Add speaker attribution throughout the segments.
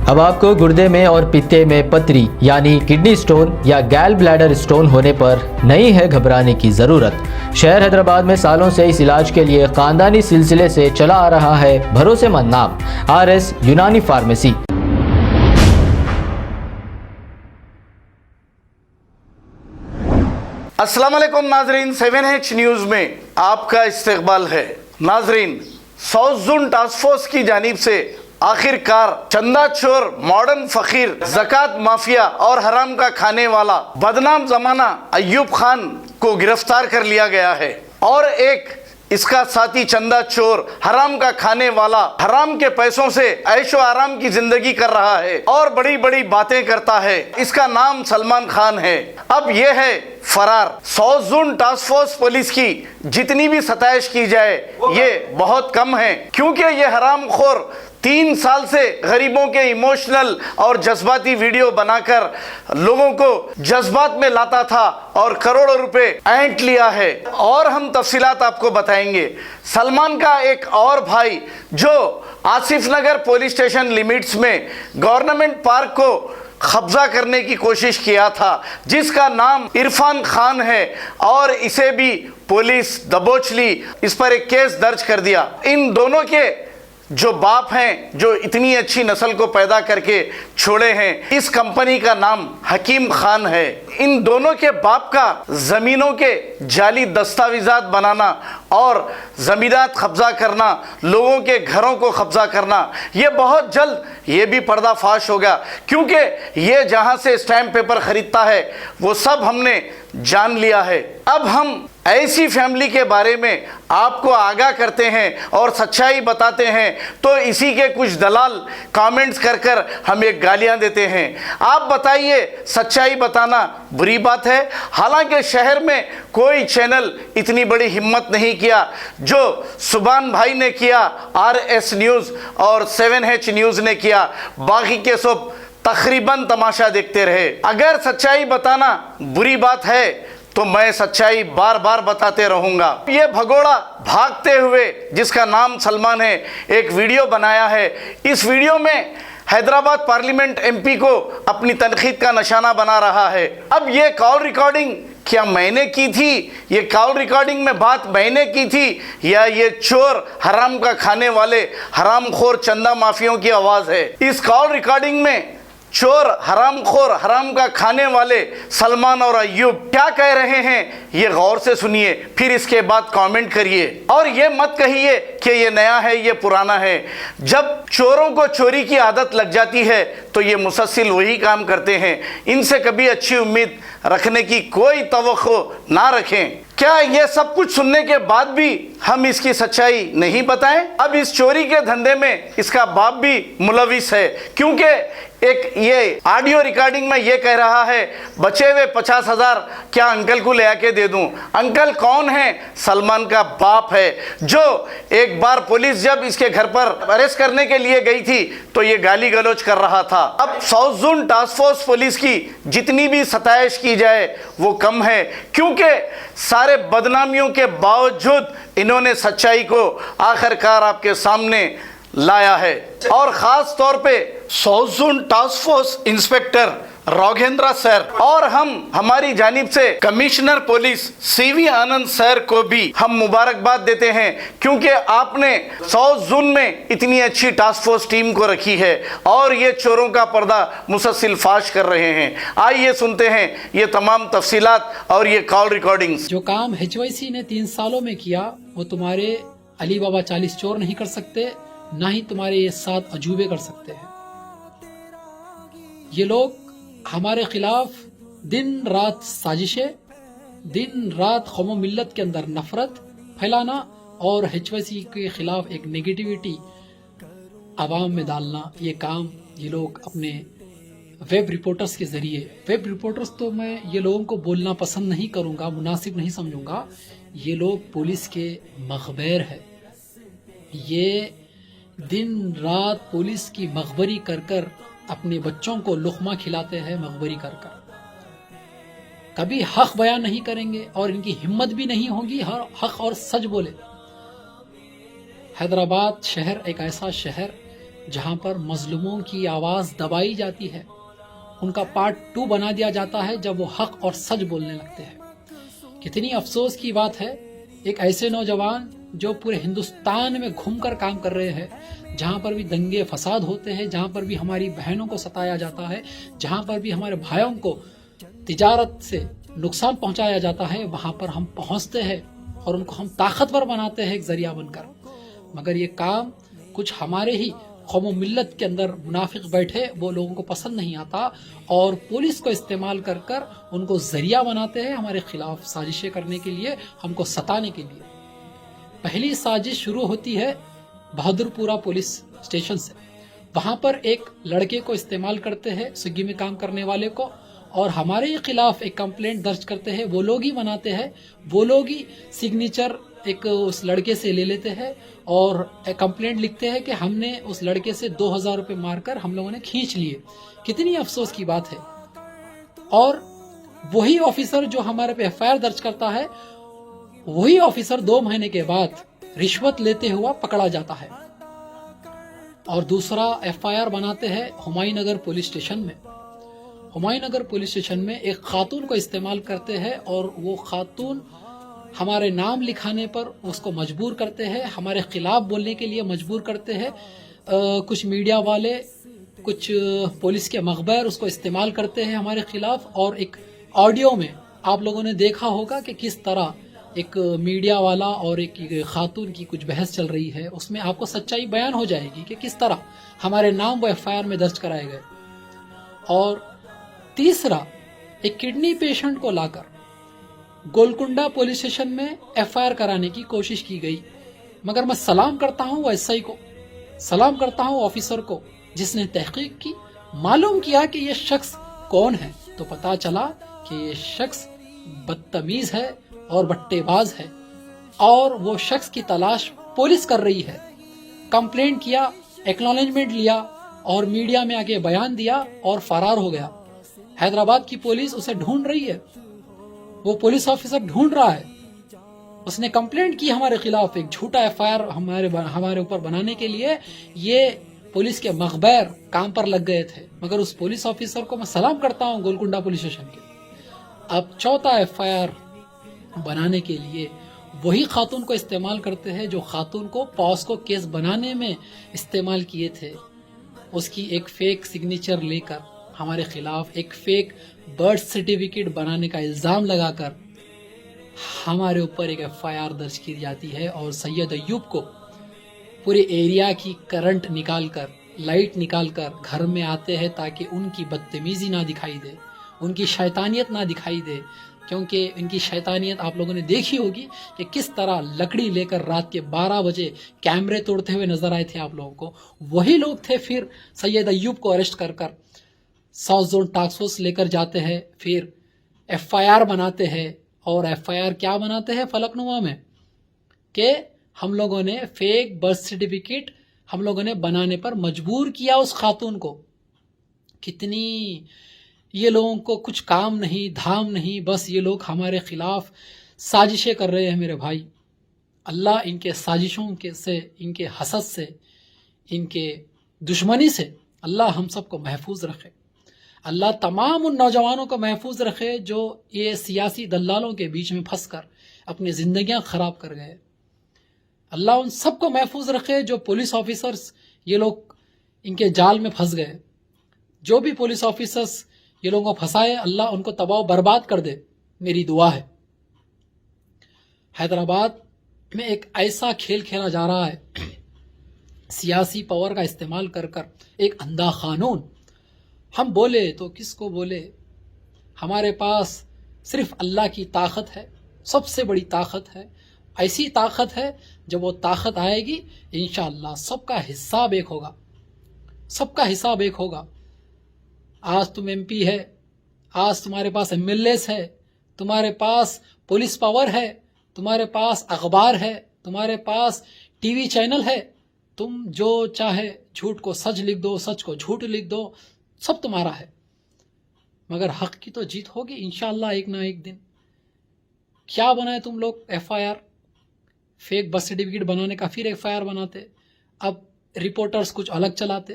Speaker 1: अब आपको गुर्दे में और पित्ते में पथरी यानी किडनी स्टोन या गैल ब्लैडर स्टोन होने पर नहीं है घबराने की ज़रूरत। शहर हैदराबाद में सालों से इस इलाज के लिए खानदानी सिलसिले से चला आ रहा है भरोसेमंद नाम RS यूनानी फार्मेसी।
Speaker 2: अस्सलाम वालेकुम नाजरीन, 7H न्यूज़ में आपका इस्तकबाल है। नाजरीन, साउथ जोन टास्क फोर्स की जानिब से आखिरकार चंदा चोर, मॉडर्न फकीर, ज़कात माफिया और हराम का खाने वाला बदनाम जमाना अय्यूब खान को गिरफ्तार कर लिया गया है और एक इसका साथी चंदा चोर, हराम का खाने वाला, हराम के पैसों से ऐशो आराम की जिंदगी कर रहा है और बड़ी बड़ी बातें करता है। इसका नाम सलमान खान है। अब यह है फरार। South zone task force police की जितनी भी सताइश की जाए ये बहुत कम है, क्योंकि ये हरामखोर 3 साल से गरीबों के इमोशनल और जज्बाती वीडियो बनाकर लोगों को जज्बात में लाता था और करोड़ों रुपए ऐंठ लिया है। और हम तफसीलात आपको बताएंगे। सलमान का एक और भाई जो आसिफ नगर पुलिस स्टेशन लिमिट्स में गवर्नमेंट पार्क को कब्जा करने की कोशिश किया था, जिसका नाम इरफान खान है, और इसे भी पुलिस दबोच ली, इस पर एक केस दर्ज कर दिया। इन दोनों के जो बाप हैं, जो इतनी अच्छी नस्ल को पैदा करके छोड़े हैं, इस कंपनी का नाम हकीम खान है। इन दोनों के बाप का ज़मीनों के जाली दस्तावेजात बनाना और ज़मीनात कब्जा करना, लोगों के घरों को कब्जा करना, ये बहुत जल्द ये भी पर्दाफाश होगा, क्योंकि ये जहाँ से स्टैम्प पेपर ख़रीदता है वो सब हमने जान लिया है। अब हम ऐसी फैमिली के बारे में आपको आगाह करते हैं और सच्चाई बताते हैं, तो इसी के कुछ दलाल कमेंट्स कर कर हमें गालियां देते हैं। आप बताइए, सच्चाई बताना बुरी बात है? हालांकि शहर में कोई चैनल इतनी बड़ी हिम्मत नहीं किया जो सुबान भाई ने किया, RS न्यूज़ और 7H न्यूज़ ने किया। बाकी के सब तकरीबन तमाशा देखते रहे। अगर सच्चाई बताना बुरी बात है तो मैं सच्चाई बार बार बताते रहूंगा। ये भगोड़ा भागते हुए, जिसका नाम सलमान है, एक वीडियो बनाया है। इस वीडियो में हैदराबाद पार्लियामेंट MP को अपनी तनकीद का निशाना बना रहा है। अब ये कॉल रिकॉर्डिंग क्या मैंने की थी? ये कॉल रिकॉर्डिंग में बात मैंने की थी या ये चोर, हराम का खाने वाले, हरामखोर चंदा माफियों की आवाज़ है? इस कॉल रिकॉर्डिंग में चोर, हरामखोर, हराम का खाने वाले सलमान और अय्यूब क्या कह रहे हैं, ये गौर से सुनिए, फिर इसके बाद कमेंट करिए। और ये मत कहिए कि ये नया है, ये पुराना है। जब चोरों को चोरी की आदत लग जाती है तो ये मुसलसल वही काम करते हैं। इनसे कभी अच्छी उम्मीद रखने की कोई तवक्को ना रखें। क्या ये सब कुछ सुनने के बाद भी हम इसकी सच्चाई नहीं बताएं? अब इस चोरी के धंधे में इसका बाप भी मुलविस है, क्योंकि एक ये ऑडियो रिकॉर्डिंग में ये कह रहा है, बचे हुए 50,000 क्या अंकल को ले आके दे दूं। अंकल कौन है? सलमान का बाप है, जो एक बार पुलिस जब इसके घर पर अरेस्ट करने के लिए गई थी तो ये गाली गलौज कर रहा था। अब south zone task force police की जितनी भी सताइश की जाए वो कम है, क्योंकि सारे बदनामियों के बावजूद इन्होंने सच्चाई को आखिरकार आपके सामने लाया है। और ख़ास तौर पे south zone task force inspector Raghavendra sir और हमारी जानिब से कमिश्नर पुलिस CV आनंद सर को भी हम मुबारकबाद देते हैं, क्योंकि आपने साउथ जोन में इतनी अच्छी टास्क फोर्स टीम को रखी है और ये चोरों का पर्दा मुसलसल फाश कर रहे हैं। आइए सुनते हैं ये तमाम तफसीलात और ये कॉल रिकॉर्डिंग्स।
Speaker 3: जो काम HYC ने 3 सालों में किया वो तुम्हारे अली बाबा 40 चोर नहीं कर सकते, ना ही तुम्हारे ये 7 अजूबे कर सकते हैं। ये लोग हमारे खिलाफ दिन रात साजिशें, दिन रात कौम मिल्लत के अंदर नफरत फैलाना और HYC के खिलाफ एक नेगेटिविटी आवाम में डालना, ये काम ये लोग अपने वेब रिपोर्टर्स के जरिए, वेब रिपोर्टर्स तो मैं ये लोगों को बोलना पसंद नहीं करूंगा, मुनासिब नहीं समझूंगा, ये लोग पुलिस के मखबैर है। ये दिन रात पुलिस की मखबरी कर कर अपने बच्चों को लुक़मा खिलाते हैं, मखबरी कर कर। कभी हक बयान नहीं करेंगे और इनकी हिम्मत भी नहीं होगी हक और सच बोले। हैदराबाद शहर एक ऐसा शहर जहां पर मजलूमों की आवाज़ दबाई जाती है, उनका पार्ट 2 बना दिया जाता है जब वो हक और सच बोलने लगते हैं। कितनी अफसोस की बात है, एक ऐसे नौजवान जो पूरे हिंदुस्तान में घूमकर काम कर रहे हैं, जहां पर भी दंगे फसाद होते हैं, जहां पर भी हमारी बहनों को सताया जाता है, जहां पर भी हमारे भाइयों को तिजारत से नुकसान पहुंचाया जाता है, वहां पर हम पहुंचते हैं और उनको हम ताकतवर बनाते हैं एक जरिया बनकर। मगर ये काम कुछ हमारे ही कौम मिल्लत के अंदर मुनाफिक बैठे, वो लोगों को पसंद नहीं आता और पुलिस को इस्तेमाल कर कर उनको जरिया बनाते हैं हमारे खिलाफ साजिशें करने के लिए, हमको सताने के लिए। पहली साजिश शुरू होती है बहादुरपुरा पुलिस स्टेशन से। वहां पर एक लड़के को इस्तेमाल करते हैं, स्विग्गी में काम करने वाले को, और हमारे खिलाफ एक कंप्लेंट दर्ज करते हैं। वो लोग ही बनाते हैं, वो लोग ही सिग्नेचर एक उस लड़के से ले लेते हैं और एक कंप्लेंट लिखते हैं कि हमने उस लड़के से 2000 रुपये मारकर हम लोगों ने खींच लिए। कितनी अफसोस की बात है। और वही ऑफिसर जो हमारे पे एफआईआर दर्ज करता है, वही ऑफिसर 2 महीने के बाद रिश्वत लेते हुआ पकड़ा जाता है। और दूसरा एफआईआर बनाते हैं हुमायूंनगर पुलिस स्टेशन में। हुमायूंनगर पुलिस स्टेशन में एक खातून को इस्तेमाल करते हैं और वो खातून हमारे नाम लिखाने पर उसको मजबूर करते हैं, हमारे खिलाफ बोलने के लिए मजबूर करते हैं। कुछ मीडिया वाले, कुछ पुलिस के मखबर उसको इस्तेमाल करते हैं हमारे खिलाफ। और एक ऑडियो में आप लोगों ने देखा होगा कि किस तरह एक मीडिया वाला और एक खातून की कुछ बहस चल रही है, उसमें आपको सच्चाई बयान हो जाएगी कि किस तरह हमारे नाम वो एफआईआर में दर्ज कराए गए। और तीसरा, एक किडनी पेशेंट को लाकर गोलकुंडा पुलिस स्टेशन में एफआईआर कराने की कोशिश की गई। मगर मैं सलाम करता हूं वो एसआई को, सलाम करता हूं ऑफिसर को जिसने तहकीक की, मालूम किया कि ये शख्स कौन है। तो पता चला कि ये शख्स बदतमीज है और बट्टेबाज है और वो शख्स की तलाश पुलिस कर रही है। कंप्लेंट किया, एक्नॉलेजमेंट लिया और मीडिया में आके बयान दिया और फरार हो गया। हैदराबाद की पुलिस उसे ढूंढ रही है, वो पुलिस ऑफिसर ढूंढ रहा है। उसने कंप्लेंट की हमारे खिलाफ, एक झूठा एफआईआर हमारे ऊपर बनाने के लिए। ये पुलिस के मखबर काम पर लग गए थे। मगर उस पुलिस ऑफिसर को मैं सलाम करता हूं गोलकुंडा पुलिस स्टेशन के। अब चौथा एफआईआर बनाने के लिए वही खातून को इस्तेमाल करते हैं जो खातून को पॉस्को केस बनाने में इस्तेमाल किए थे। उसकी एक फेक सिग्नेचर लेकर हमारे खिलाफ एक फेक बर्थ सर्टिफिकेट बनाने का इल्जाम लगाकर हमारे ऊपर एक एफआईआर दर्ज की जाती है। और सैयद अय्यूब को पूरे एरिया की करंट निकालकर, लाइट निकालकर घर में आते हैं ताकि उनकी बदतमीजी ना दिखाई दे, उनकी शैतानियत ना दिखाई दे। क्योंकि इनकी शैतानियत आप लोगों ने देखी होगी कि किस तरह लकड़ी लेकर रात के 12 बजे कैमरे तोड़ते हुए नजर आए थे आप लोगों को। वही लोग थे फिर सैयद अय्यूब को अरेस्ट कर कर साउथ जोन टास्क फोर्स लेकर जाते हैं, फिर एफआईआर बनाते हैं। और एफआईआर क्या बनाते हैं फलकनुमा में कि हम लोगों ने फेक बर्थ सर्टिफिकेट हम लोगों ने बनाने पर मजबूर किया उस खातून को। कितनी ये लोगों को कुछ काम नहीं, धाम नहीं, बस ये लोग हमारे खिलाफ साजिशें कर रहे हैं मेरे भाई। अल्लाह इनके साजिशों के से, इनके हसद से, इनके दुश्मनी से अल्लाह हम सबको महफूज रखे। अल्लाह तमाम उन नौजवानों को महफूज रखे जो ये सियासी दल्लालों के बीच में फंसकर अपनी जिंदगियां खराब कर गए। अल्लाह उन सबको महफूज रखे जो पुलिस ऑफिसर्स ये लोग इनके जाल में फंस गए। जो भी पुलिस ऑफिसर्स ये लोगों को फंसाए, अल्लाह उनको तबाह बर्बाद कर दे, मेरी दुआ है। हैदराबाद में एक ऐसा खेल खेला जा रहा है सियासी पावर का इस्तेमाल कर कर, एक अंधा कानून। हम बोले तो किसको बोले, हमारे पास सिर्फ अल्लाह की ताकत है, सबसे बड़ी ताकत है। ऐसी ताकत है जब वो ताकत आएगी इंशाअल्लाह सबका हिसाब एक होगा, सबका हिसाब एक होगा। आज तुम एमपी है, आज तुम्हारे पास एमएलएस है, तुम्हारे पास पुलिस पावर है, तुम्हारे पास अखबार है, तुम्हारे पास टीवी चैनल है। तुम जो चाहे झूठ को सच लिख दो, सच को झूठ लिख दो, सब तुम्हारा है। मगर हक की तो जीत होगी इंशाअल्लाह एक ना एक दिन। क्या बनाए तुम लोग एफआईआर, फेक बर्थ सर्टिफिकेट बनाने का फिर एफआईआर बनाते। अब रिपोर्टर्स कुछ अलग चलाते।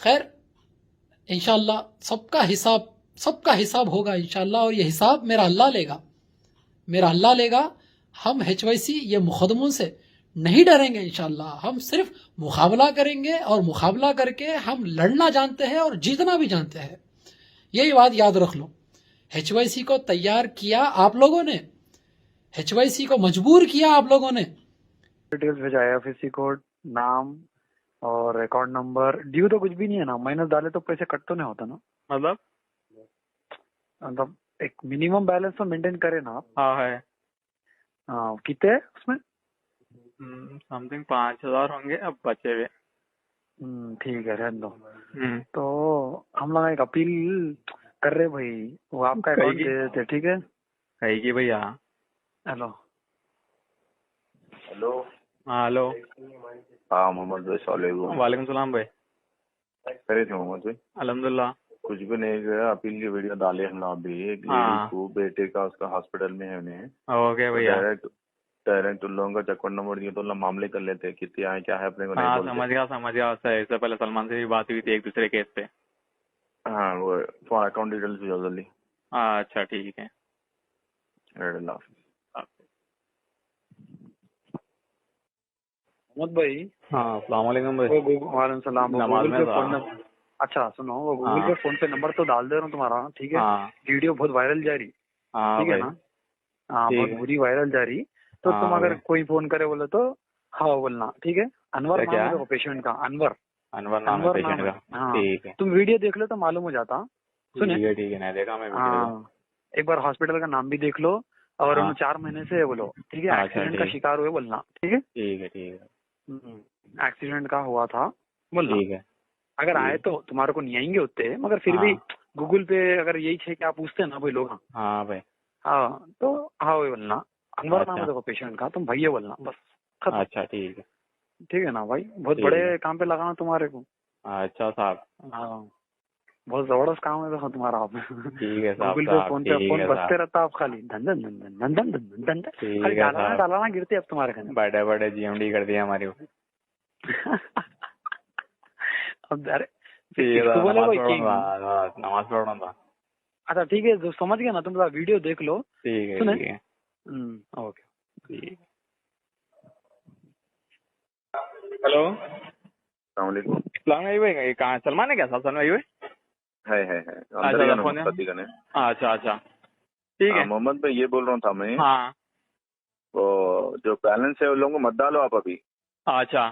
Speaker 3: खैर इंशाल्लाह सबका हिसाब होगा इंशाल्लाह, और ये हिसाब मेरा अल्लाह लेगा। हम HYC ये मुकदमों से नहीं डरेंगे इंशाल्लाह, हम सिर्फ मुकाबला करेंगे, और मुकाबला करके हम लड़ना जानते हैं और जीतना भी जानते हैं। यही बात याद रख लो। HYC को तैयार किया आप लोगों ने, HYC को मजबूर किया आप लोगों ने।
Speaker 4: डिटेल्स भेजा, IFSC कोड, नाम और अकाउंट नंबर। ड्यू तो कुछ भी नहीं है ना, माइनस डाले तो पैसे कट तो नहीं होता ना? मतलब एक मिनिमम बैलेंस तो मेंटेन करे ना आप?
Speaker 5: हाँ है।
Speaker 4: हाँ, कितने है उसमें?
Speaker 5: समथिंग 5,000 होंगे अब बचे हुए।
Speaker 4: ठीक है, रहने दो। तो हम लोग एक अपील कर रहे भाई, वो आपका अकाउंट दे देते, ठीक है?
Speaker 5: कहेगी भैया।
Speaker 4: हेलो
Speaker 5: हाँ हेलो।
Speaker 6: हाँ मोहम्मद भाई सलाम।
Speaker 5: वालेकुम सलाम भाई।
Speaker 6: करे थे मोहम्मद भाई?
Speaker 5: अल्हम्दुलिल्लाह।
Speaker 6: कुछ भी नहीं गया, अपील की वीडियो डाले हम लोग भी। एक लेडी को बेटे का उसका हॉस्पिटल में है उन्हें।
Speaker 5: ओके भैया।
Speaker 6: डायरेक्ट उन लोगों का अकाउंट नंबर दिए तो उन मामले कर लेते, कितने आए क्या है अपने को
Speaker 5: हाँ
Speaker 6: नहीं
Speaker 5: समझ गया। इससे पहले सलमान से भी बात हुई थी एक दूसरे केस पे।
Speaker 6: हाँ वो अकाउंट डिटेल्स भी जल्दी।
Speaker 5: अच्छा ठीक है।
Speaker 4: मोहम्मद भाई।
Speaker 5: हाँ अस्सलाम वालेकुम भाई।
Speaker 4: वालेकुम सलाम।
Speaker 5: नमाज में
Speaker 4: अच्छा सुनो, वो गूगल पे फोन पे नंबर तो डाल दे रहा हूँ तुम्हारा, ठीक है? वीडियो बहुत वायरल जा रही, ठीक है ना? हाँ बहुत बुरी वायरल जा रही। तो तुम अगर कोई फोन करे बोले तो हाँ बोलना, ठीक है? अनवर नाम है पेशेंट का, अनवर नाम है पेशेंट का। हाँ ठीक है, तुम वीडियो देख लो तो मालूम हो जाता। सुने ठीक है, नहीं देखा मैं वीडियो। एक बार हॉस्पिटल का नाम भी देख लो, और उन्हें 4 महीने से बोलो, ठीक है? एक्सीडेंट का शिकार हुए बोलना, ठीक है? ठीक है। एक्सीडेंट का हुआ था बोलना, ठीक है? अगर आए तो तुम्हारे को नहीं आएंगे उतने, मगर फिर भी गूगल पे अगर यही है क्या पूछते ना भाई लोग। हाँ भाई। हाँ तो हाँ वही बोलना, अनवर नाम है देखो पेशेंट का, तुम भैया बोलना बस। अच्छा ठीक है, ठीक है ना भाई? बहुत बड़े काम पे लगाना तुम्हारे को। अच्छा साहब। हाँ बहुत जबरदस्त काम है देखो तुम्हारा। ठीक है साहब। गूगल पे फोन बजते रहता आप खाली धन धन धन धन धन धन धन धन, खाली डालाना गिरते अब तुम्हारे खाने। बड़े GMD कर दिया हमारे को। अब अरे नमाज पढ़ना था। अच्छा ठीक है, जो समझ गया ना तुम, वीडियो देख लो, ठीक है? सुने ओके ठीक है।
Speaker 5: हेलो
Speaker 6: सलाम
Speaker 5: भाई, कहाँ सलमान है क्या? साहब सलमान भाई
Speaker 6: है
Speaker 5: अच्छा ठीक है।
Speaker 6: मोहम्मद भाई ये बोल रहा था मैं।
Speaker 5: हाँ
Speaker 6: वो जो बैलेंस है उन लोगों को मत डालो आप अभी। अच्छा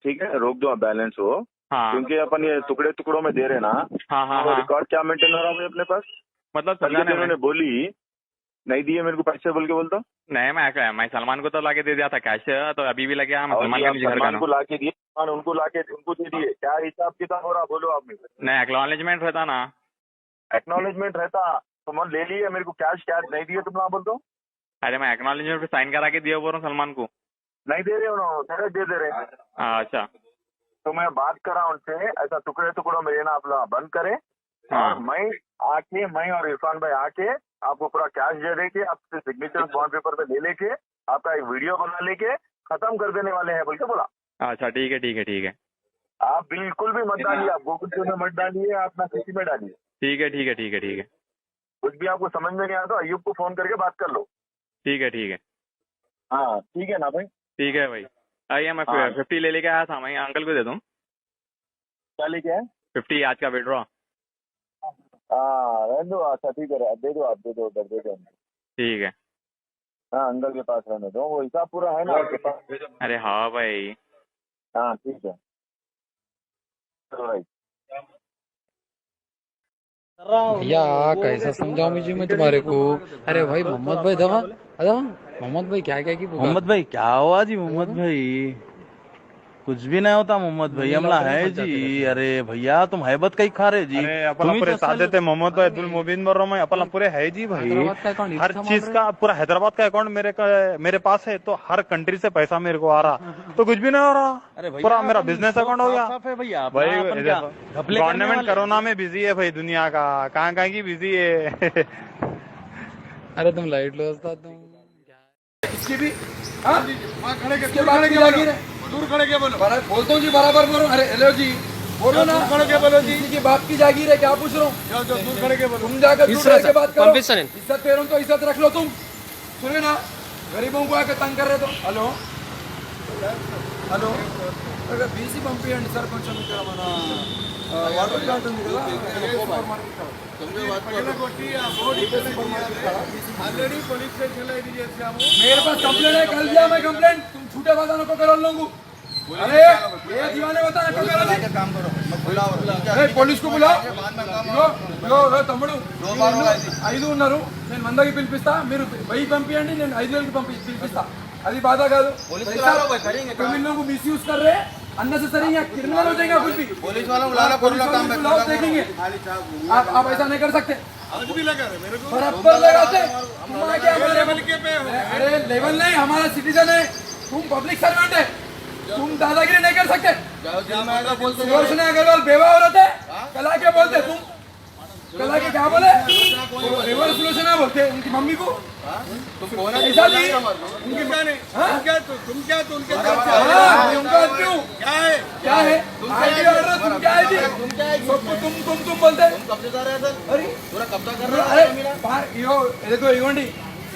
Speaker 6: ठीक है, रोक दो आप बैलेंस हो। हाँ क्योंकि अपन ये टुकड़ों में दे रहे ना। हाँ वो रिकॉर्ड क्या मेंटेन हो रहा है अपने पास? मतलब उन्होंने बोली नहीं दिए मेरे को पैसे बोल के बोलता। नहीं मैं सलमान को तो लाके दे दिया था कैश, तो अभी भी लगे। सलमान को लाके दिए, उनको दे दिए। क्या हिसाब किताब हो रहा बोलो आप? नहीं एक्नॉलेजमेंट रहता ना। एक्नॉलेजमेंट रहता तो मन ले लिए, मेरे को कैश नहीं दिए तुम ना बोल दो। अरे मैं एक्नॉलेजमेंट पे साइन करा के दिया बोल रहा हूँ सलमान को। नहीं दे रहे हो, दे रहे। अच्छा तो मैं बात कर रहा हूँ उनसे, ऐसा टुकड़ों में लेना आप लोग बंद करें। और मैं और इरफान भाई आके आपको पूरा कैश दे देके आपसे सिग्नेचर बॉन्ड पेपर पे ले लेके आपका एक वीडियो बना लेके खत्म कर देने वाले हैं बोल के बोला। अच्छा ठीक है। आप बिल्कुल भी मत डालिए, आप गूगल पे में मत डालिए, आप ना किसी में डालिए। ठीक है। कुछ भी आपको समझ में नहीं आया तो अयूब को फोन करके बात कर लो। ठीक है। हाँ ठीक है ना भाई? ठीक है भाई। आइए मैं 50 ले लेके आया था, मैं अंकल को दे दूँ। क्या लेके आए? 50 आज का विड्रॉ। रहने दो। अच्छा ठीक है, दे दो आप, दे दो। ठीक है। हाँ अंकल के पास रहने दो, वो हिसाब पूरा है ना आपके पास? अरे हाँ भाई। हाँ ठीक है भाई।
Speaker 7: भैया कैसा समझाऊं मुझे मैं तुम्हारे को? अरे भाई मोहम्मद भाई दवा मोहम्मद भाई क्या की
Speaker 8: मोहम्मद भाई क्या हुआ जी? मोहम्मद भाई कुछ भी नहीं होता मोहम्मद भाई, हमला है जी। अरे भैया तुम हैबत कहीं खा रहे जी।
Speaker 9: अरे अपना पूरे साथ देते मोहम्मद भाई, अब्दुल मुबीन बोल रहा हूँ मैं। अपना पूरे है जी भाई, हर चीज का पूरा हैदराबाद का अकाउंट मेरे पास है, तो हर कंट्री से पैसा मेरे को आ रहा, तो कुछ भी नहीं हो रहा। अरे पूरा मेरा बिजनेस अकाउंट हो गया भाई। गवर्नमेंट कोरोना में बिजी है भाई, दुनिया का कहाँ की बिजी है।
Speaker 7: अरे तुम लाइट लो तुम
Speaker 2: इसकी भी खड़े
Speaker 10: दूर खड़े के बोलो।
Speaker 7: बोलता हूँ जी, बराबर बोलो। अरे हेलो जी, बोलो ना।
Speaker 10: खड़े के बोलो जी।
Speaker 7: किसी की बाप की जागीर है, क्या पूछ रहा हूँ?
Speaker 10: जो दूर खड़े के बोलो।
Speaker 7: तुम जाकर दूर खड़े के बात करो। इज्जत दे रहा हूँ तो इज्जत रख लो। तुम सुने ना, गरीबों को आके तंग कर रहे तो। हेलो హలో బీసీ పంపించండి సార్, కొంచెం ఇక్కడ మన వాటర్ ప్లాంట్ ఉంది కదా,
Speaker 10: ऑलरेडी पुलिस स्टेशन ला ఇది చేశాము।
Speaker 7: मेरे पास कंप्लेंट है, कल दिया मैं कंप्लेंट। तुम झूठे वादों को करो लोगों। अरे ये दीवाने बता को करो, काम करो, పోలీస్ కు బులాओ। తమ్ముడు 5 ఉన్నారు, నేను 100కి పిలిపిస్తా, మీరు 1000 పంపియండి, నేను 5000కి పిలిపిస్తా। అది బాధ కాదు। तुम इन लोगों को मिसयूज कर रहे हैं, अननेसेसरी यहाँ क्रिमिनल हो जाएगा कुछ भी।
Speaker 10: पुलिस वालों को लाना
Speaker 7: देखेंगे, आप ऐसा नहीं कर सकते।
Speaker 10: भी लगा मेरे को
Speaker 7: बराबर लगाते।
Speaker 10: पे
Speaker 7: अरे लेवल नहीं, हमारा सिटीजन है, तुम पब्लिक सर्वेंट है, तुम दादागिरी नहीं कर सकते। सुलोचना अग्रवाल बेवा औरत है, कला के बोलते तुम, कला के क्या बोले, रिवर्स सुलोचना बोलते उनकी मम्मी को। ऐसा नहीं,
Speaker 10: उनके क्या नहीं, तुम क्या तो उनके
Speaker 7: उनका क्यों
Speaker 10: क्या है
Speaker 7: क्या है आईडी ऑर्डर, तुम क्या है जी, सबको तुम बोलते। अरे
Speaker 10: पूरा कब्जा कर
Speaker 7: अरे यो देखो ఇవ్వండి,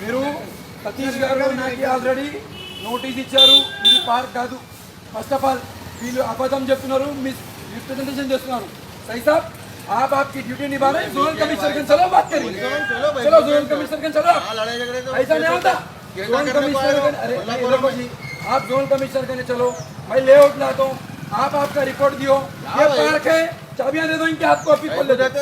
Speaker 7: మీరు సతీష్ గారు నాకు ఆల్రెడీ నోటీస్ ఇచ్చారు, ఇది పార్క్ కాదు। ఫస్ట్ ఆఫ్ ఆల్ వీళ్ళు అబద్ధం చెప్తున్నారు, మిస్ప్రెజెంటేషన్ చేస్తున్నారు। सही साहब, आप आपकी ड्यूटी निभा रहे हैं, जोनल कमिश्नर के चलो बात करेंगे, चलो जोनल कमिश्नर के चलो। ऐसा नहीं होता, जोनल कमिश्नर अरे देखो जी, आप जोनल कमिश्नर के चलो, मैं लेआउट लाता हूँ, आप आपका रिपोर्ट दियो। ये पार्क है, चाबियां दे दो इनके हाथ को, पीपल दे देते।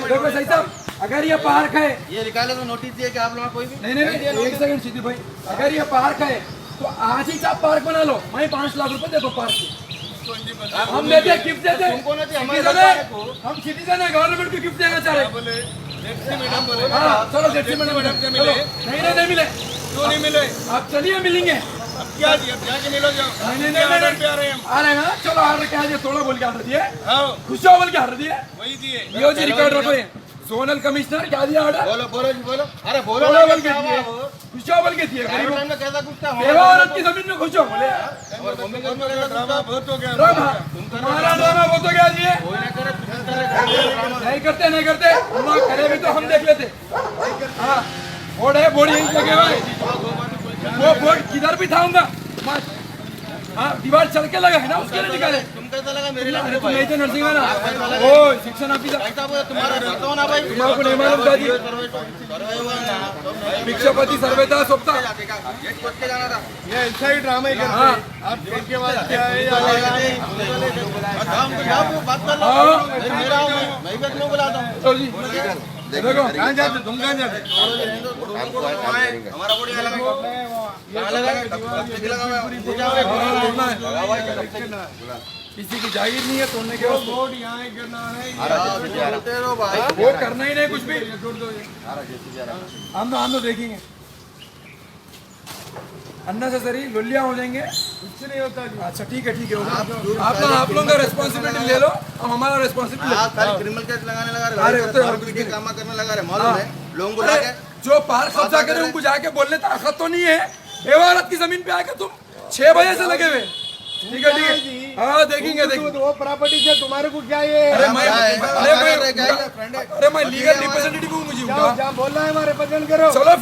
Speaker 7: देखो सही साहब, अगर ये पार्क है,
Speaker 10: ये निकाले तो नोटिस दिए कि आप लोग कोई भी
Speaker 7: नहीं एक सेकंड सीधी भाई, अगर ये पार्क है तो आज ही आप पार्क बना लो, मैं 5 लाख रुपए दे दो पार्क के। हम देते हैं, गिफ्ट देते हैं, हम सिटीजन है, गवर्नमेंट को गिफ्ट देना चाह रहे हैं। हाँ चलो जेसी मैडम नहीं मिले,
Speaker 10: क्यों नहीं मिले?
Speaker 7: आप चलिए मिलेंगे।
Speaker 10: क्या दिया जाके मिलो जाओ।
Speaker 7: नहीं आ रहे हैं ना, चलो ऑर्डर क्या दिए, थोड़ा बोल के ऑर्डर दिए, खुश हो बोल के ऑर्डर दिए,
Speaker 10: वही दिए।
Speaker 7: यो जी रिकॉर्ड रखो। जोनल कमिश्नर क्या दिया ऑर्डर,
Speaker 10: बोलो जी बोलो। अरे बोलो
Speaker 7: बोल के दिए, खुश हो बोल के दिए।
Speaker 10: कैसा कुछ था,
Speaker 7: बेवा औरत की जमीन में खुश हो बोले,
Speaker 10: बहुत हो गया।
Speaker 7: तुम्हारा ड्रामा बहुत हो गया जी। नहीं करते हम लोग करे भी तो हम देख लेते। हाँ बोर्ड है, बोर्ड यहीं लगे हुए, वो बोर्ड किधर भी था उनका। हाँ दीवार चल के लगा है ना, उसके लिए निकाले।
Speaker 10: तुम कैसा लगा मेरे लिए?
Speaker 7: तुम नहीं थे नर्सिंग ना, ओ शिक्षण ऑफिसर
Speaker 10: तुम्हारा रहता हो ना भाई,
Speaker 7: तुम्हारे को नहीं मालूम था जी। भिक्षापति सर्वेता सोपता
Speaker 10: ये ऐसा ही ड्रामा ही करते हैं। आप के बाद क्या है बात कर लो, मैं भी अपने बुलाता हूँ।
Speaker 7: तो जी देखो
Speaker 10: कहाँ जाते, तुम कहाँ जाते? हमारा बॉडी अलग
Speaker 7: किसी की जागीर नहीं है तोड़ने के,
Speaker 10: बोर्ड यहाँ गिरना है,
Speaker 7: वो करना ही नहीं कुछ भी। हम तो देखेंगे, अननेसेसरी लुलिया हो जाएंगे,
Speaker 10: कुछ नहीं होता जी।
Speaker 7: अच्छा ठीक है आप लोगों का रेस्पॉन्सिबिलिटी ले लो, हम हमारा रेस्पॉन्सिबिलिटी।
Speaker 10: क्रिमिनल केस लगाने लगा रहे, काम करने लगा रहे, मालूम है लोगों को लाके।
Speaker 7: जो पार्क कब्जा करे उनको जाके बोलने ताकत तो नहीं है। बेवारत की जमीन पे आके तुम 6 बजे से लगे हुए। ठीक है हाँ देखेंगे
Speaker 10: वो प्रॉपर्टी से तुम्हारे को क्या ये?
Speaker 7: अरे मैं लीगल रिप्रेजेंटेटिव हूँ, मुझे
Speaker 10: बोल रहा है हमारे रिप्रेजेंट करो।
Speaker 7: चलो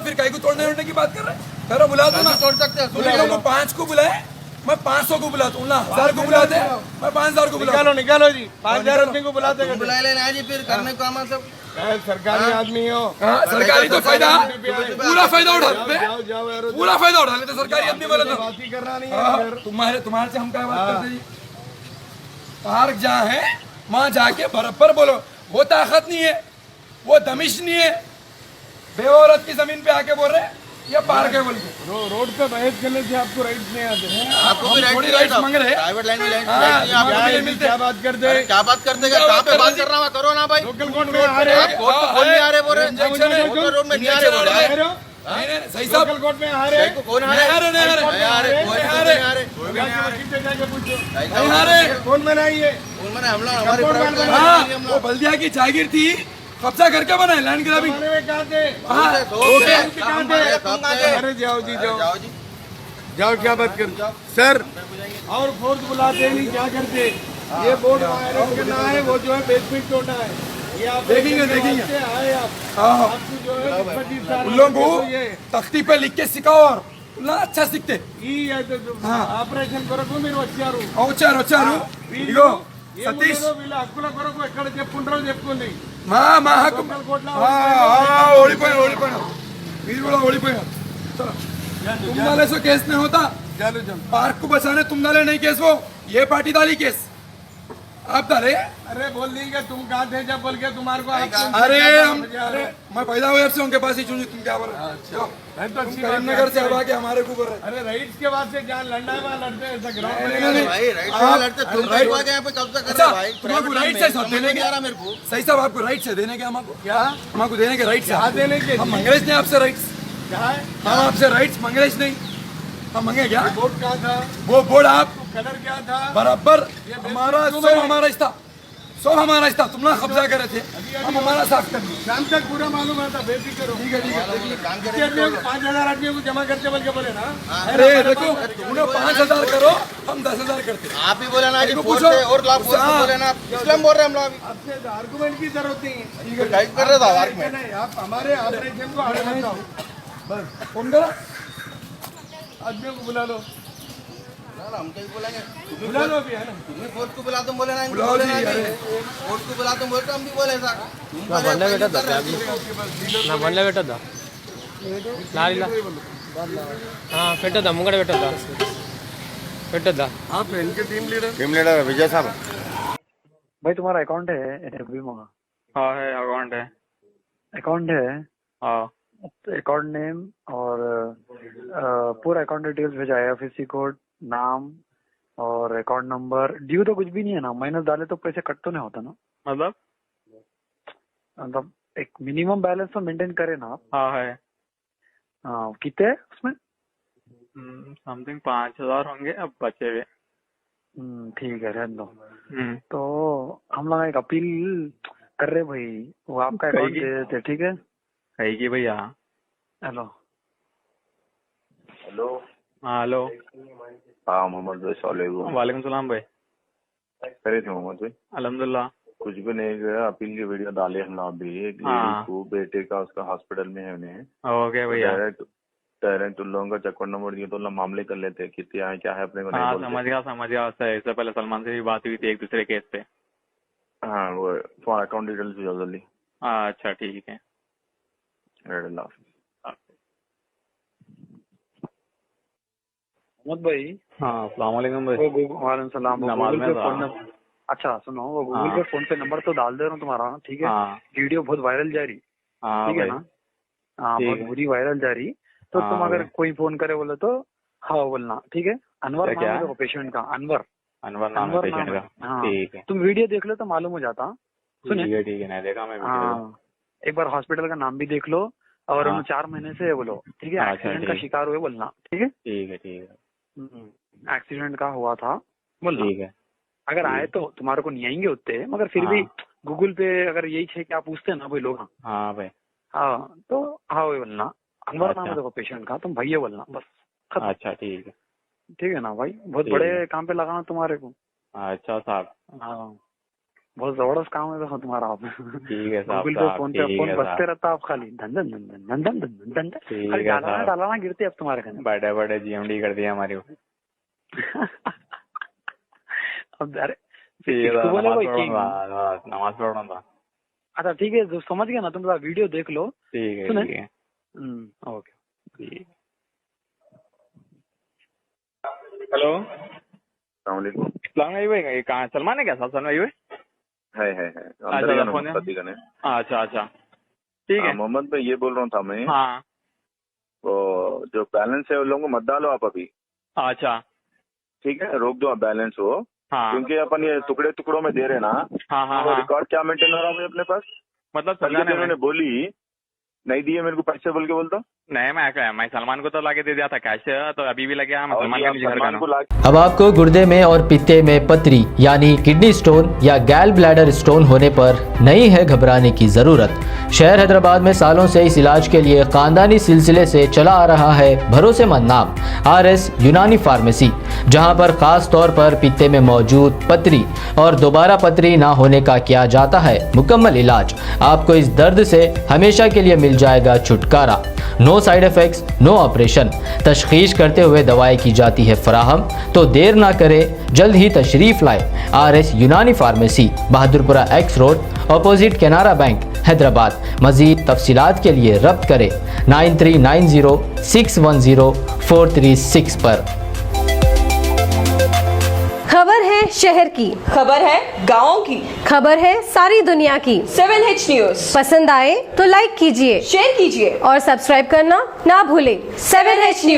Speaker 7: फिर कहीं को तोड़ने की बात कर रहे हैं। चलो बुला दो ना,
Speaker 10: तोड़ सकते हैं।
Speaker 7: 5 को बुलाए, मैं 500 को बुलाता हूँ ना, 1000 को बुलाते, मैं 5000 को बुलाता।
Speaker 10: निकालो जी, 5000 अपने को बुलाते
Speaker 6: बुला लेना जी, फिर करने को हम सब
Speaker 10: सरकारी आदमी हो।
Speaker 7: हाँ सरकारी तो फायदा, पूरा फायदा उठा लेते, पूरा फायदा उठा लेते सरकारी आदमी वाले तो।
Speaker 10: बात ही करना नहीं है।
Speaker 7: तुम्हारे से हम क्या बात करते जी? पार्क जहाँ है वहाँ जाके बराबर बोलो, वो ताकत नहीं है, वो दमिश नहीं है। बेऔरत की जमीन पे आके बोल रहे ये पार्क है बोल के।
Speaker 10: रोड पे बहस करने से आपको राइट्स नहीं आते।
Speaker 6: आपको भी
Speaker 7: थोड़ी राइट्स मांग रहे हैं।
Speaker 6: प्राइवेट लाइन में
Speaker 7: मिलते
Speaker 10: क्या बात करते हैं?
Speaker 6: क्या बात करते हैं? कहाँ पे बात कर रहा हूँ, करो ना भाई।
Speaker 10: लोकल कोर्ट में आ रहे हैं,
Speaker 6: कोर्ट में कौन नहीं आ रहे बोल रहे? रोड में नहीं आ रहे बोल रहे।
Speaker 7: सही साहब
Speaker 10: लोकल कोर्ट में आ रहे हैं।
Speaker 6: कौन आ रहे?
Speaker 10: कौन बनाई है?
Speaker 6: हम लोग हमारे
Speaker 7: वो बल्दिया की जागीर थी, कब्जा करके बनाए लैंड ग्रैबिंग।
Speaker 10: कहाँ थे?
Speaker 7: हाँ
Speaker 10: अरे जाओ जी जाओ। जाओ क्या बात कर सर। और फोर्स बुलाते नहीं, क्या करते? ये बोर्ड वायरस के ना है, वो जो है बेसमेंट टोटा है। ये आप देखेंगे आए आप।
Speaker 7: हाँ
Speaker 10: आपको जो है
Speaker 7: उन लोगों को तख्ती पे लिख के सिखाओ और ना अच्छा सीखते
Speaker 10: ఆపరేషన్ కొరకు మీరు వచ్చారు.
Speaker 7: వచ్చారు ఇగో సతీష్
Speaker 10: వీళ్ళ హక్కుల కొరకు ఎక్కడ చెప్పుకుంటారో చెప్పుకోండి.
Speaker 7: మా హక్కు ఓడిపోయినా మీరు కూడా ఓడిపోయారు. तुम डाले सो केस नहीं होता, पार्क को बचाने तुम डाले नहीं केस, वो ये पार्टी डाली केस आप डाले।
Speaker 10: अरे बोल देंगे तुम कहाँ थे जब बोल के तुम्हारे को
Speaker 7: अरे मैं पैदा हुए से उनके पास ही चुनी, तुम क्या बोल रहे हो? करीमनगर से अब आके हमारे को बोल रहे।
Speaker 10: अरे राइट्स के बाद से जहाँ लड़ना है वहाँ लड़ते हैं।
Speaker 7: राइट से देने के सही साहब, आपको राइट से देने के हमको क्या हमको देने के राइट से
Speaker 10: देने के
Speaker 7: हम मंगेश नहीं आपसे राइट्स,
Speaker 10: क्या है?
Speaker 7: हम आपसे राइट्स मंगेश नहीं, हम मंगे क्या?
Speaker 10: बोर्ड कहाँ था?
Speaker 7: वो बोर्ड आप
Speaker 10: कलर क्या था?
Speaker 7: बराबर हमारा सब हमारा था, सब हमारा था, तुम ना कब्जा करे थे, हम हमारा साफ कर दिए।
Speaker 10: शाम तक पूरा मालूम आता, बेफिक्र करो। ठीक है 5,000 आदमियों को जमा करते बोल के बोले ना।
Speaker 7: अरे देखो उन्हें 5,000 करो, हम 10,000 करते।
Speaker 10: आप ही बोले ना
Speaker 7: पूछो
Speaker 10: और लाभ बोले ना, इसलिए बोल रहे हम लोग। आपसे आर्गुमेंट की जरूरत नहीं है, गाइड कर रहा था आर्गुमेंट। आप हमारे ऑपरेशन को आगे बताओ बस।
Speaker 7: फोन करो
Speaker 10: आदमियों को बुला लो।
Speaker 6: हम कहीं बोलेंगे,
Speaker 10: बुला लो अभी, है ना?
Speaker 6: तुम्हें फोर्स को बुला तुम बोले ना,
Speaker 7: बुलाओ जी। अरे
Speaker 6: फोर्स को बुला तुम बोले तो हम भी बोले सर।
Speaker 11: నా బండ్లో పెట్టొద్దా లారీలా పెట్టొద్దా ముంగడ పెట్టొద్దా
Speaker 10: आप इनके टीम लीडर विजय साहब।
Speaker 4: भाई तुम्हारा अकाउंट है एफबी में?
Speaker 5: हाँ है, अकाउंट है।
Speaker 4: अकाउंट है?
Speaker 5: हाँ।
Speaker 4: अकाउंट नेम और पूरा अकाउंट डिटेल्स भेजा है, IFSC कोड, नाम और अकाउंट नंबर। ड्यू तो कुछ भी नहीं है ना, माइनस डाले तो पैसे कट तो नहीं होता ना? मतलब एक मिनिमम बैलेंस तो मेंटेन करे ना आप?
Speaker 5: हाँ है।
Speaker 4: हाँ कितने है उसमें?
Speaker 5: समथिंग 5,000 होंगे अब बचे हुए।
Speaker 4: ठीक है रहने दो। तो हम लोग एक अपील कर रहे भाई, वो आपका अकाउंट दे देते, ठीक है?
Speaker 5: है कि भैया।
Speaker 4: Hello
Speaker 6: hello.
Speaker 5: हाँ हेलो।
Speaker 6: हाँ मोहम्मद भाई सलाम।
Speaker 5: वालेकुम सलाम भाई।
Speaker 6: करे थे मोहम्मद भाई?
Speaker 5: अल्हम्दुलिल्लाह।
Speaker 6: कुछ भी नहीं गया, अपील की वीडियो डाले हम लोग भी। एक लेडी को बेटे का उसका हॉस्पिटल में है उन्हें।
Speaker 5: ओके भैया।
Speaker 6: डायरेक्ट उन लोगों का अकाउंट नंबर दिए तो लोग मामले कर लेते हैं, कितने आए क्या है अपने को नहीं बोलते।
Speaker 5: समझ गया। इससे पहले सलमान से भी बात हुई थी एक दूसरे केस पे।
Speaker 6: हाँ वो तुम्हारा अकाउंट डिटेल्स भी जल्दी।
Speaker 5: अच्छा ठीक है।
Speaker 4: मोहम्मद भाई।
Speaker 5: हाँ अस्सलाम वालेकुम भाई।
Speaker 4: वालेकुम सलाम।
Speaker 5: नमाज में
Speaker 4: फोन। अच्छा सुनो, वो गूगल पे फोन पे नंबर तो डाल दे रहा हूँ तुम्हारा, ठीक है? वीडियो बहुत वायरल जा रही, ठीक है ना? हाँ बहुत बुरी वायरल जा रही। तो तुम अगर कोई फोन करे बोले तो हाँ बोलना, ठीक है? अनवर नाम है पेशेंट का, अनवर नाम है पेशेंट का। हाँ तुम वीडियो देख लो तो मालूम हो जाता। सुनिए ठीक है, नहीं देखा मैं। हाँ एक बार हॉस्पिटल का नाम भी देख लो और 4 महीने से बोलो, ठीक है? एक्सीडेंट का शिकार हुए बोलना, ठीक है?
Speaker 5: ठीक है।
Speaker 4: एक्सीडेंट का हुआ था बोलना, ठीक है? अगर आए तो तुम्हारे को नहीं आएंगे उतने, मगर फिर भी गूगल पे अगर यही है क्या पूछते हैं ना भाई लोग।
Speaker 5: हाँ भाई।
Speaker 4: हाँ तो हाँ वही बोलना, अनवर नाम है देखो पेशेंट का, तुम भैया बोलना बस।
Speaker 5: अच्छा ठीक है
Speaker 4: ना भाई, बहुत बड़े काम पे लगाना तुम्हारे को।
Speaker 5: अच्छा साहब।
Speaker 4: हाँ बहुत जबरदस्त काम है देखो तुम्हारा। आप
Speaker 5: ठीक है साहब।
Speaker 4: गूगल पे फोन बजते रहता आप खाली धन धन धन धन धन धन धन धन डालाना गिरते अब तुम्हारे घर।
Speaker 5: बड़े GMD कर दिया हमारी।
Speaker 4: अब अरे
Speaker 5: नमाज पढ़ना था।
Speaker 4: अच्छा ठीक है, जो समझ गया ना तुम, वीडियो देख लो।
Speaker 5: ठीक है।
Speaker 4: ओके
Speaker 5: ठीक। हेलो
Speaker 6: सलाम
Speaker 5: भाई। कहाँ सलमान है क्या? साथ सलमान भाई
Speaker 6: है
Speaker 5: अच्छा ठीक है।
Speaker 6: मोहम्मद भाई ये बोल रहा था मैं।
Speaker 5: हाँ
Speaker 6: तो जो बैलेंस है उन लोगों को मत डालो आप अभी।
Speaker 5: अच्छा
Speaker 6: ठीक है, रोक दो बैलेंस हो।
Speaker 5: हाँ
Speaker 6: क्योंकि अपन ये टुकड़े टुकड़ों में दे रहे ना।
Speaker 5: हाँ
Speaker 6: रिकॉर्ड क्या मेंटेन हो रहा है अपने पास?
Speaker 5: मतलब
Speaker 6: उन्होंने बोली नहीं दिए मेरे को पैसे बोल के बोलता।
Speaker 5: नहीं मैं सलमान को तो लाके दे दिया था कैश, तो अभी भी लगे मैं सलमान को
Speaker 1: अब आपको गुर्दे में और पित्ते में पथरी यानी किडनी स्टोन या गैल ब्लैडर स्टोन होने पर नहीं है घबराने की जरूरत। शहर हैदराबाद में सालों से इस इलाज के लिए खानदानी सिलसिले से चला आ रहा है भरोसेमंद नाम RS यूनानी फार्मेसी, जहां पर खास तौर पर पित्ते में मौजूद पथरी और दोबारा पथरी ना होने का किया जाता है मुकम्मल इलाज। आपको इस दर्द से हमेशा के लिए मिल जाएगा छुटकारा। No side effects, no operation. तशखीस करते हुए दवाएं की जाती है फराहम। तो देर ना करें, जल्द ही तशरीफ लाए RS यूनानी pharmacy, Bahadurpura X road, opposite Canara bank, Hyderabad. मजीद तफसीलात के लिए रब्त करें 9390610436 पर।
Speaker 12: खबर है शहर की,
Speaker 13: खबर है गाँव की,
Speaker 12: खबर है सारी दुनिया की।
Speaker 13: 7H न्यूज
Speaker 12: पसंद आए तो लाइक कीजिए,
Speaker 13: शेयर कीजिए
Speaker 12: और सब्सक्राइब करना ना भूलें।
Speaker 13: 7H news.